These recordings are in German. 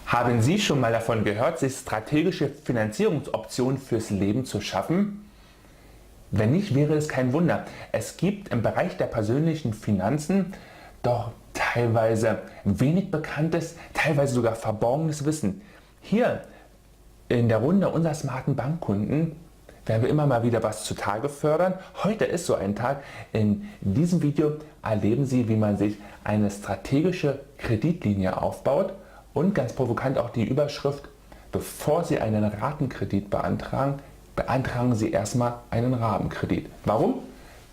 Haben Sie schon mal davon gehört, sich strategische Finanzierungsoptionen fürs Leben zu schaffen? Wenn nicht, wäre es kein Wunder. Es gibt im Bereich der persönlichen Finanzen doch teilweise wenig bekanntes, teilweise sogar verborgenes Wissen. Hier in der Runde unserer smarten Bankkunden werden wir immer mal wieder was zutage fördern. Heute ist so ein Tag. In diesem Video erleben Sie, wie man sich eine strategische Kreditlinie aufbaut und ganz provokant auch die Überschrift: Bevor Sie einen Ratenkredit beantragen, beantragen Sie erstmal einen Rahmenkredit. Warum?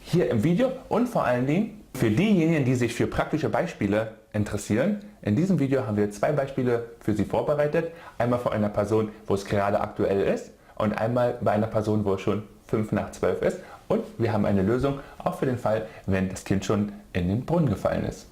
Hier im Video und vor allen Dingen für diejenigen, die sich für praktische Beispiele interessieren. In diesem Video haben wir zwei Beispiele für Sie vorbereitet. Einmal von einer Person, wo es gerade aktuell ist, und einmal bei einer Person, wo es schon 5 nach 12 ist. Und wir haben eine Lösung auch für den Fall, wenn das Kind schon in den Brunnen gefallen ist.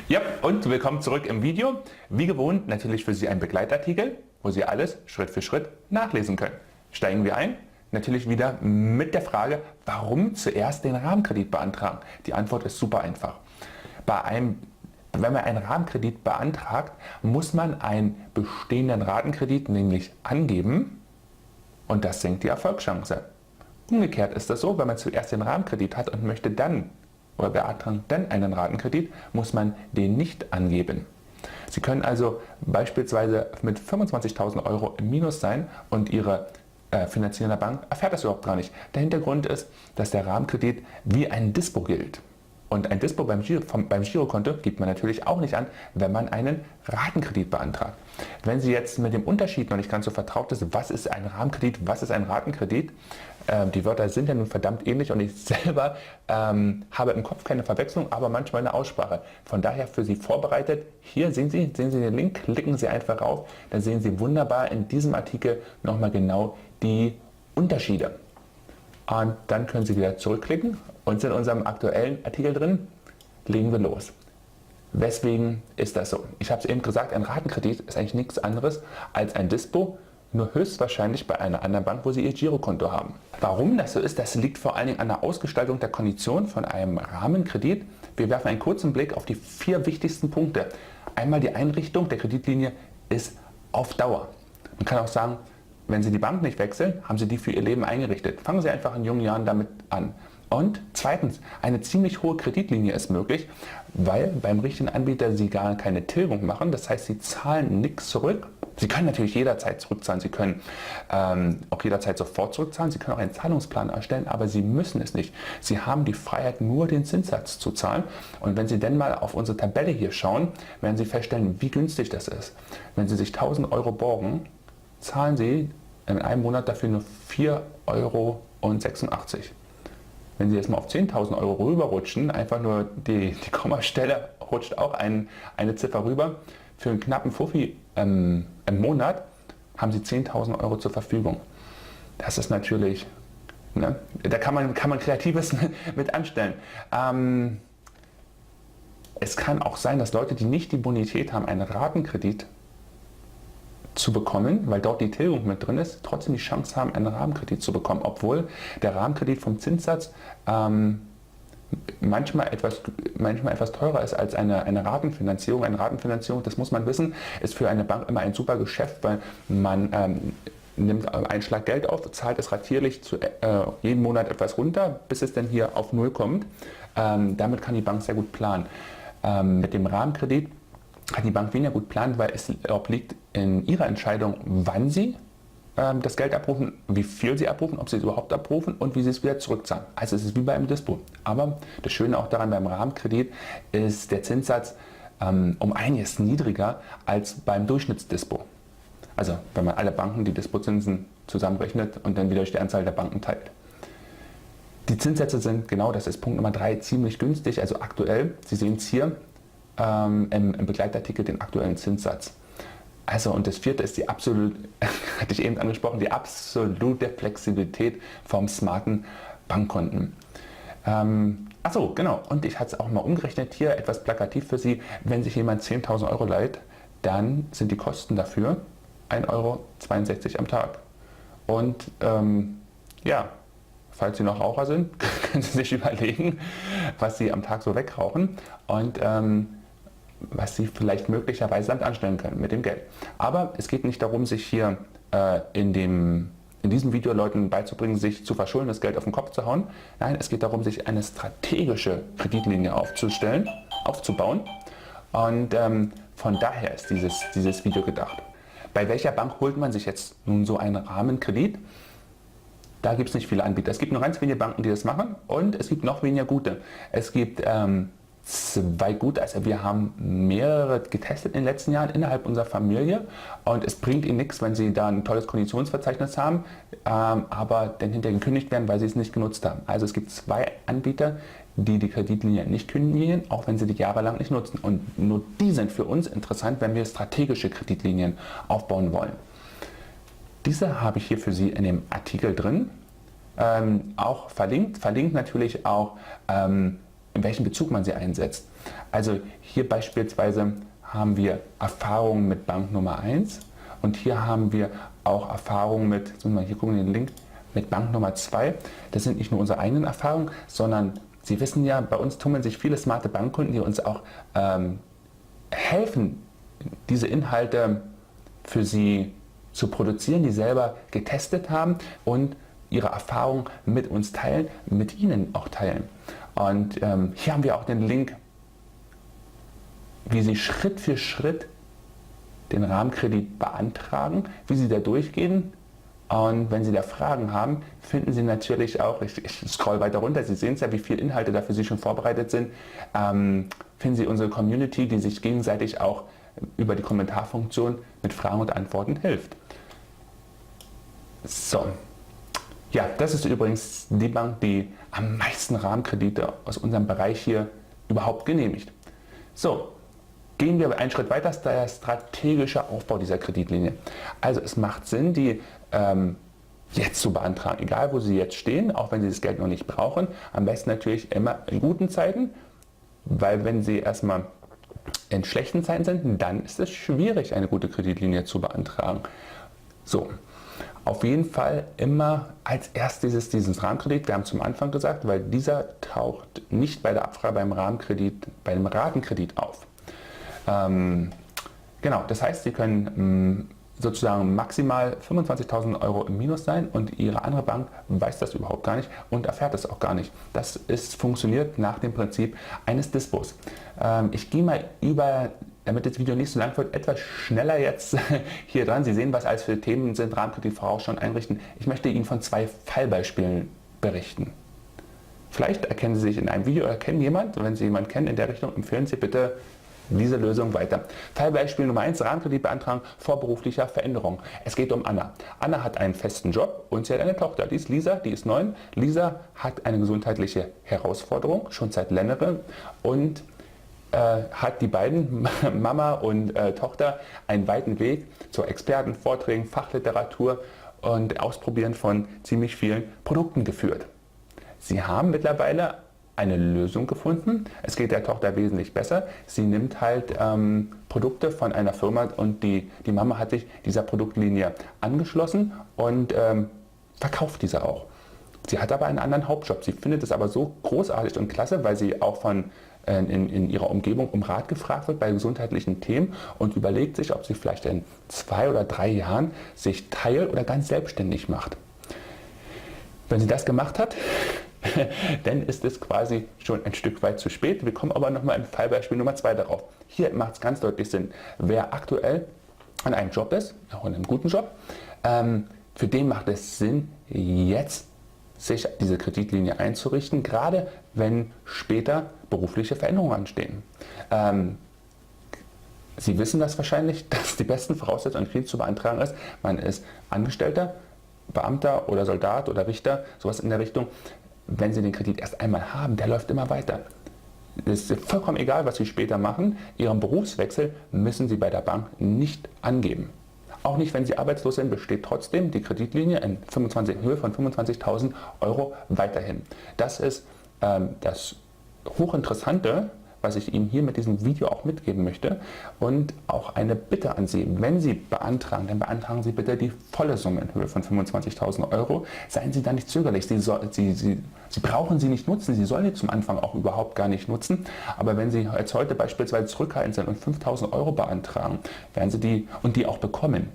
Ja, und willkommen zurück im Video. Wie gewohnt natürlich für Sie ein Begleitartikel, wo Sie alles Schritt für Schritt nachlesen können. Steigen wir ein. Natürlich wieder mit der Frage, warum zuerst den Rahmenkredit beantragen? Die Antwort ist super einfach. Wenn man einen Rahmenkredit beantragt, muss man einen bestehenden Ratenkredit nämlich angeben und das senkt die Erfolgschance. Umgekehrt ist das so, wenn man zuerst den Rahmenkredit hat und möchte dann oder beantragt dann einen Ratenkredit, muss man den nicht angeben. Sie können also beispielsweise mit 25.000 Euro im Minus sein und Ihre finanzierende Bank erfährt das überhaupt gar nicht. Der Hintergrund ist, dass der Rahmenkredit wie ein Dispo gilt. Und ein Dispo beim Girokonto gibt man natürlich auch nicht an, wenn man einen Ratenkredit beantragt. Wenn Sie jetzt mit dem Unterschied noch nicht ganz so vertraut sind, was ist ein Rahmenkredit, was ist ein Ratenkredit, die Wörter sind ja nun verdammt ähnlich und ich selber habe im Kopf keine Verwechslung, aber manchmal eine Aussprache. Von daher für Sie vorbereitet, hier sehen Sie den Link, klicken Sie einfach auf, dann sehen Sie wunderbar in diesem Artikel nochmal genau die Unterschiede. Und dann können Sie wieder zurückklicken und in unserem aktuellen Artikel drin legen wir los. Weswegen ist das so? Ich habe es eben gesagt, ein Ratenkredit ist eigentlich nichts anderes als ein Dispo, nur höchstwahrscheinlich bei einer anderen Bank, wo Sie Ihr Girokonto haben. Warum das so ist, das liegt vor allen Dingen an der Ausgestaltung der Kondition von einem Rahmenkredit. Wir werfen einen kurzen Blick auf die 4 wichtigsten Punkte. Einmal die Einrichtung der Kreditlinie ist auf Dauer. Man kann auch sagen, wenn Sie die Bank nicht wechseln, haben Sie die für Ihr Leben eingerichtet. Fangen Sie einfach in jungen Jahren damit an. Und zweitens, eine ziemlich hohe Kreditlinie ist möglich, weil beim richtigen Anbieter Sie gar keine Tilgung machen. Das heißt, Sie zahlen nichts zurück. Sie können natürlich jederzeit zurückzahlen. Sie können auch jederzeit sofort zurückzahlen. Sie können auch einen Zahlungsplan erstellen, aber Sie müssen es nicht. Sie haben die Freiheit, nur den Zinssatz zu zahlen. Und wenn Sie denn mal auf unsere Tabelle hier schauen, werden Sie feststellen, wie günstig das ist. Wenn Sie sich 1.000 Euro borgen, zahlen Sie in einem Monat dafür nur 4,86 €. Wenn Sie jetzt mal auf 10.000 Euro rüberrutschen, einfach nur die Kommastelle rutscht auch eine Ziffer rüber, für einen knappen Fuffi im Monat haben Sie 10.000 Euro zur Verfügung. Das ist natürlich, ne, da kann man Kreatives mit anstellen. Es kann auch sein, dass Leute, die nicht die Bonität haben, einen Ratenkredit zu bekommen, weil dort die Tilgung mit drin ist, trotzdem die Chance haben, einen Rahmenkredit zu bekommen, obwohl der Rahmenkredit vom Zinssatz manchmal etwas teurer ist als eine Ratenfinanzierung. Eine Ratenfinanzierung, das muss man wissen, ist für eine Bank immer ein super Geschäft, weil man nimmt einen Schlag Geld auf, zahlt es ratierlich jeden Monat etwas runter, bis es dann hier auf Null kommt. Damit kann die Bank sehr gut planen. Mit dem Rahmenkredit kann die Bank weniger gut planen, weil es obliegt in ihrer Entscheidung, wann sie das Geld abrufen, wie viel sie abrufen, ob sie es überhaupt abrufen und wie sie es wieder zurückzahlen. Also es ist wie bei einem Dispo. Aber das Schöne auch daran beim Rahmenkredit ist der Zinssatz um einiges niedriger als beim Durchschnittsdispo. Also wenn man alle Banken die Dispozinsen zusammenrechnet und dann wieder durch die Anzahl der Banken teilt. Die Zinssätze sind, genau das ist Punkt Nummer 3, ziemlich günstig. Also aktuell, Sie sehen es hier, im Begleitartikel den aktuellen Zinssatz. Also und das 4. ist die absolute, hatte ich eben angesprochen, die absolute Flexibilität vom smarten Bankkonten. Achso, genau, und ich hatte es auch mal umgerechnet, hier etwas plakativ für Sie, wenn sich jemand 10.000 Euro leiht, dann sind die Kosten dafür 1,62 € am Tag. Und ja, falls Sie noch Raucher sind, können Sie sich überlegen, was Sie am Tag so wegrauchen und was Sie vielleicht möglicherweise damit anstellen können mit dem Geld. Aber es geht nicht darum, sich hier in diesem Video Leuten beizubringen, sich zu verschulden, das Geld auf den Kopf zu hauen. Nein, es geht darum, sich eine strategische Kreditlinie aufzubauen. Und von daher ist dieses Video gedacht. Bei welcher Bank holt man sich jetzt nun so einen Rahmenkredit? Da gibt es nicht viele Anbieter. Es gibt nur ganz wenige Banken, die das machen, und es gibt noch weniger gute. Es gibt zwei gute, also wir haben mehrere getestet in den letzten Jahren innerhalb unserer Familie, und es bringt Ihnen nichts, wenn Sie da ein tolles Konditionsverzeichnis haben, aber dann hinterher gekündigt werden, weil Sie es nicht genutzt haben. Also es gibt zwei Anbieter, die die Kreditlinie nicht kündigen, auch wenn sie die jahrelang nicht nutzen. Und nur die sind für uns interessant, wenn wir strategische Kreditlinien aufbauen wollen. Diese habe ich hier für Sie in dem Artikel drin, auch verlinkt natürlich auch, in welchem Bezug man sie einsetzt. Also hier beispielsweise haben wir Erfahrungen mit Bank Nummer 1 und hier haben wir auch Erfahrungen mit, jetzt müssen wir hier gucken, den Link, mit Bank Nummer 2. Das sind nicht nur unsere eigenen Erfahrungen, sondern Sie wissen ja, bei uns tummeln sich viele smarte Bankkunden, die uns auch helfen, diese Inhalte für Sie zu produzieren, die selber getestet haben und ihre Erfahrungen mit uns teilen, mit Ihnen auch teilen. Und hier haben wir auch den Link, wie Sie Schritt für Schritt den Rahmenkredit beantragen, wie Sie da durchgehen. Und wenn Sie da Fragen haben, finden Sie natürlich auch, ich scroll weiter runter, Sie sehen es ja, wie viele Inhalte da für Sie schon vorbereitet sind, finden Sie unsere Community, die sich gegenseitig auch über die Kommentarfunktion mit Fragen und Antworten hilft. So. Ja, das ist übrigens die Bank, die am meisten Rahmenkredite aus unserem Bereich hier überhaupt genehmigt. So, gehen wir einen Schritt weiter, das ist der strategische Aufbau dieser Kreditlinie. Also es macht Sinn, die jetzt zu beantragen, egal wo Sie jetzt stehen, auch wenn Sie das Geld noch nicht brauchen. Am besten natürlich immer in guten Zeiten, weil wenn Sie erstmal in schlechten Zeiten sind, dann ist es schwierig, eine gute Kreditlinie zu beantragen. So. Auf jeden Fall immer als erstes diesen Rahmenkredit. Wir haben zum Anfang gesagt, weil dieser taucht nicht bei der Abfrage beim Ratenkredit auf. Genau, das heißt, Sie können sozusagen maximal 25.000 € im Minus sein und Ihre andere Bank weiß das überhaupt gar nicht und erfährt es auch gar nicht. Das funktioniert nach dem Prinzip eines Dispos. Ich gehe mal über, damit das Video nicht so lang wird, etwas schneller jetzt hier dran. Sie sehen, was alles für Themen sind, Rahmenkredit vorausschauen, einrichten. Ich möchte Ihnen von zwei Fallbeispielen berichten. Vielleicht erkennen Sie sich in einem Video oder kennen jemand. Wenn Sie jemanden kennen in der Richtung, empfehlen Sie bitte diese Lösung weiter. Fallbeispiel Nummer 1, Rahmenkredit beantragen vor beruflicher Veränderung. Es geht um Anna. Anna hat einen festen Job und sie hat eine Tochter. Die ist Lisa, die ist 9. Lisa hat eine gesundheitliche Herausforderung, schon seit längerem, und hat die beiden, Mama und Tochter, einen weiten Weg zu Experten, Vorträgen, Fachliteratur und Ausprobieren von ziemlich vielen Produkten geführt. Sie haben mittlerweile eine Lösung gefunden. Es geht der Tochter wesentlich besser. Sie nimmt halt Produkte von einer Firma und die Mama hat sich dieser Produktlinie angeschlossen und verkauft diese auch. Sie hat aber einen anderen Hauptjob. Sie findet es aber so großartig und klasse, weil sie auch in ihrer Umgebung um Rat gefragt wird bei gesundheitlichen Themen und überlegt sich, ob sie vielleicht in 2 oder 3 Jahren sich teil- oder ganz selbstständig macht. Wenn sie das gemacht hat, dann ist es quasi schon ein Stück weit zu spät. Wir kommen aber nochmal im Fallbeispiel Nummer 2 darauf. Hier macht es ganz deutlich Sinn, wer aktuell an einem Job ist, auch in einem guten Job, für den macht es Sinn, jetzt sich diese Kreditlinie einzurichten, gerade wenn später berufliche Veränderungen anstehen. Sie wissen das wahrscheinlich, dass die besten Voraussetzungen, einen Kredit zu beantragen ist, man ist Angestellter, Beamter oder Soldat oder Richter, sowas in der Richtung. Wenn Sie den Kredit erst einmal haben, der läuft immer weiter. Es ist vollkommen egal, was Sie später machen. Ihren Berufswechsel müssen Sie bei der Bank nicht angeben. Auch nicht, wenn Sie arbeitslos sind, besteht trotzdem die Kreditlinie in Höhe von 25.000 € weiterhin. Das ist das Hochinteressante was ich Ihnen hier mit diesem Video auch mitgeben möchte. Und auch eine Bitte an Sie, wenn Sie beantragen, dann beantragen Sie bitte die volle Summe in Höhe von 25.000 Euro. Seien Sie da nicht zögerlich, Sie brauchen sie nicht nutzen, Sie sollen sie zum Anfang auch überhaupt gar nicht nutzen. Aber wenn Sie jetzt heute beispielsweise zurückhaltend sind und 5.000 Euro beantragen, werden Sie die auch bekommen.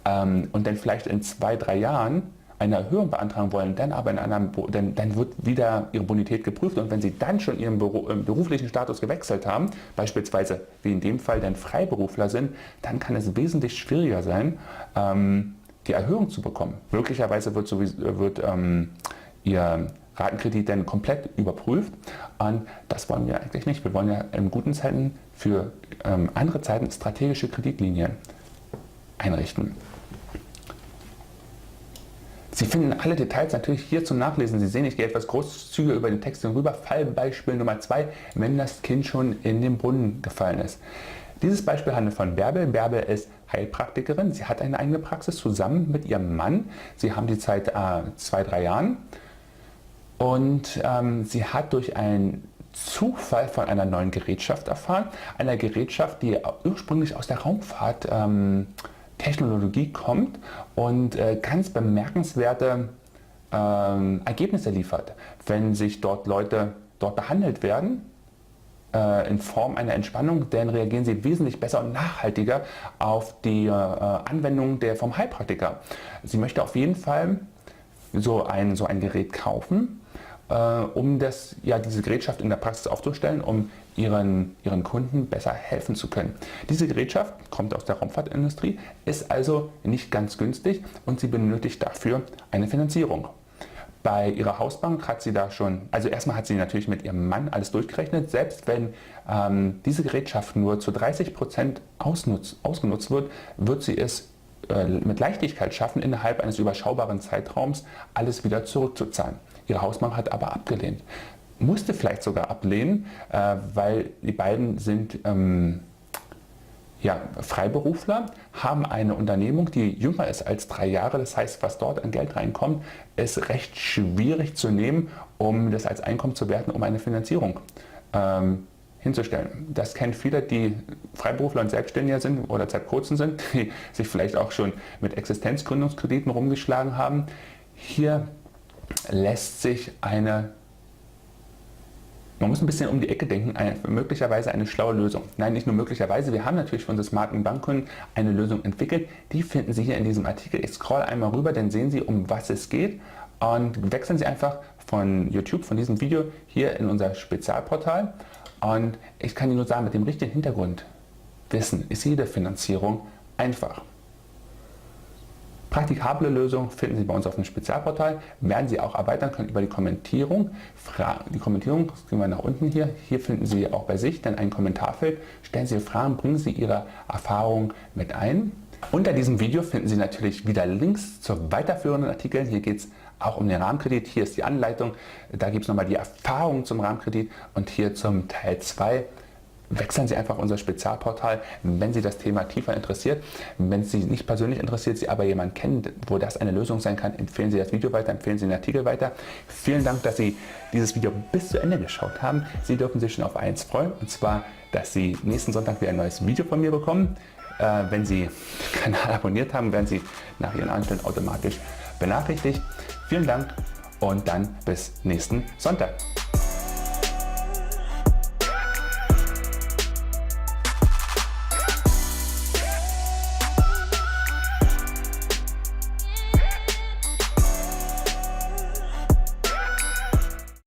Und dann vielleicht in 2-3 Jahren eine Erhöhung beantragen wollen, dann aber dann wird wieder Ihre Bonität geprüft, und wenn Sie dann schon Ihren beruflichen Status gewechselt haben, beispielsweise wie in dem Fall dann Freiberufler sind, dann kann es wesentlich schwieriger sein, die Erhöhung zu bekommen. Möglicherweise wird Ihr Ratenkredit dann komplett überprüft, und das wollen wir eigentlich nicht. Wir wollen ja in guten Zeiten für andere Zeiten strategische Kreditlinien einrichten. Sie finden alle Details natürlich hier zum Nachlesen. Sie sehen, ich gehe etwas großzügiger über den Text hinüber. Fallbeispiel Nummer 2, wenn das Kind schon in den Brunnen gefallen ist. Dieses Beispiel handelt von Bärbel. Bärbel ist Heilpraktikerin. Sie hat eine eigene Praxis zusammen mit ihrem Mann. Sie haben die Zeit 2-3 Jahren. Und sie hat durch einen Zufall von einer neuen Gerätschaft erfahren. Einer Gerätschaft, die ursprünglich aus der Raumfahrt Technologie kommt und ganz bemerkenswerte Ergebnisse liefert. Wenn sich dort Leute behandelt werden, in Form einer Entspannung, dann reagieren sie wesentlich besser und nachhaltiger auf die Anwendung vom Heilpraktiker. Sie möchte auf jeden Fall so ein Gerät kaufen, um diese Gerätschaft in der Praxis aufzustellen, um ihren Kunden besser helfen zu können. Diese Gerätschaft kommt aus der Raumfahrtindustrie, ist also nicht ganz günstig, und sie benötigt dafür eine Finanzierung. Bei ihrer Hausbank hat sie da schon, also erstmal hat sie natürlich mit ihrem Mann alles durchgerechnet, selbst wenn diese Gerätschaft nur zu 30% ausgenutzt wird, wird sie es mit Leichtigkeit schaffen, innerhalb eines überschaubaren Zeitraums alles wieder zurückzuzahlen. Ihre Hausbank hat aber abgelehnt. Musste vielleicht sogar ablehnen, weil die beiden sind Freiberufler, haben eine Unternehmung, die jünger ist als 3 Jahre. Das heißt, was dort an Geld reinkommt, ist recht schwierig zu nehmen, um das als Einkommen zu werten, um eine Finanzierung hinzustellen. Das kennen viele, die Freiberufler und Selbstständiger sind oder seit kurzem sind, die sich vielleicht auch schon mit Existenzgründungskrediten rumgeschlagen haben. Hier lässt sich man muss ein bisschen um die Ecke denken, möglicherweise eine schlaue Lösung. Nein, nicht nur möglicherweise, wir haben natürlich für unsere smarten Bankkunden eine Lösung entwickelt. Die finden Sie hier in diesem Artikel. Ich scroll einmal rüber, dann sehen Sie, um was es geht, und wechseln Sie einfach von YouTube, von diesem Video, hier in unser Spezialportal. Und ich kann Ihnen nur sagen, mit dem richtigen Hintergrundwissen ist jede Finanzierung einfach. Praktikable Lösungen finden Sie bei uns auf dem Spezialportal, werden Sie auch erweitern können über die Kommentierung. Die Kommentierung, das gehen wir nach unten hier. Hier finden Sie auch bei sich dann ein Kommentarfeld. Stellen Sie Fragen, bringen Sie Ihre Erfahrungen mit ein. Unter diesem Video finden Sie natürlich wieder Links zu weiterführenden Artikeln. Hier geht es auch um den Rahmenkredit. Hier ist die Anleitung. Da gibt es nochmal die Erfahrung zum Rahmenkredit, und hier zum Teil 2. Wechseln Sie einfach unser Spezialportal, wenn Sie das Thema tiefer interessiert. Wenn es Sie nicht persönlich interessiert, Sie aber jemanden kennen, wo das eine Lösung sein kann, empfehlen Sie das Video weiter, empfehlen Sie den Artikel weiter. Vielen Dank, dass Sie dieses Video bis zu Ende geschaut haben. Sie dürfen sich schon auf eins freuen, und zwar, dass Sie nächsten Sonntag wieder ein neues Video von mir bekommen. Wenn Sie den Kanal abonniert haben, werden Sie nach Ihren Einstellungen automatisch benachrichtigt. Vielen Dank und dann bis nächsten Sonntag.